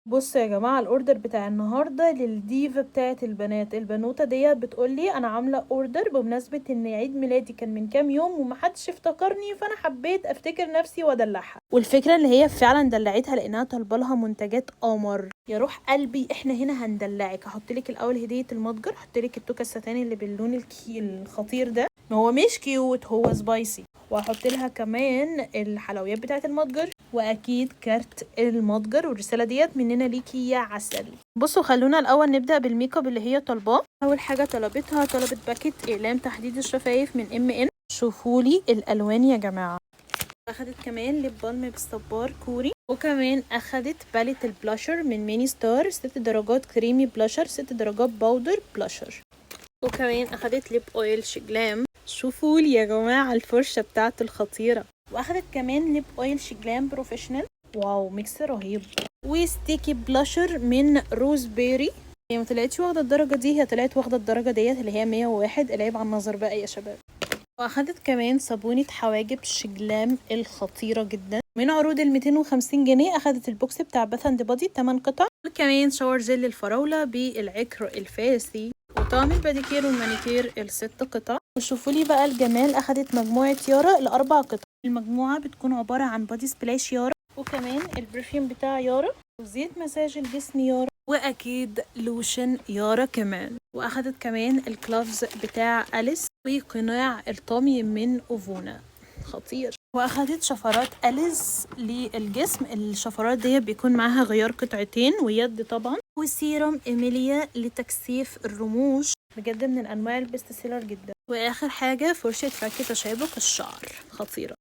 بصوا يا جماعة، الاوردر بتاع النهاردة للديفا بتاعت البنات. البنوتة ديت بتقولي انا عاملة اوردر بمناسبة ان عيد ميلادي كان من كام يوم ومحدش افتكرني، فانا حبيت افتكر نفسي وادلعها. والفكرة اللي هي فعلا دلعتها لانها طالبالها منتجات قمر. يا روح قلبي احنا هنا هندلعك. هحطلك الاول هدية المتجر، هحطلك التوكة الستاني اللي باللون الخطير ده، هو مش كيوت، هو سبايسي. وهحط لها كمان الحلويات بتاعه المتجر، واكيد كارت المتجر. والرساله ديت مننا ليكي يا عسل. بصوا خلونا الاول نبدا بالميك اب اللي هي طالباه. اول حاجه طلبت باكيت اقلام تحديد الشفايف من ان. شوفوا لي الالوان يا جماعه. اخدت كمان ليب بالم بالصبار كوري، وكمان اخدت باليت البلاشر من ميني ستار 6 درجات كريمي بلاشر، 6 درجات باودر بلاشر. وكمان اخدت ليب اويل شجلام. شوفوا لي يا جماعه الفرشه بتاعت الخطيره. واخدت كمان ليب اويل شجلام بروفيشنال. واو ميكس رهيب. وستيكي بلاشر من روز بيري. هي ما طلعتش واخده الدرجه دي، هي طلعت واخده الدرجه ديت اللي هي 101. العيب على النظر بقى يا شباب. واخدت كمان صابونة حواجب شجلام الخطيرة جدا من عروض 250 جنيه. اخدت البوكس بتاع باث اند بودي 8 قطع. وكمان شاور جل الفراولة بالعكر الفاسي، وطعم الباديكير والمانيكير ال6 قطع. وشوفوا لي بقى الجمال، اخدت مجموعة يارا ال4 قطع. المجموعة بتكون عبارة عن بودي سبلاش يارا، وكمان البرفيوم بتاع يارا، وزيت مساج الجسم يارا، واكيد لوشن يارا كمان. واخدت كمان الكلافز بتاع أليس، وقناع الطامي من اوفونا خطير. واخدت شفرات أليس للجسم. الشفرات دي بيكون معاها غيار قطعتين ويد طبعا. وسيروم إيميليا لتكثيف الرموش، بجد من الانواع البيست سيلر جدا. واخر حاجه فرشه فك تشابك الشعر خطيره.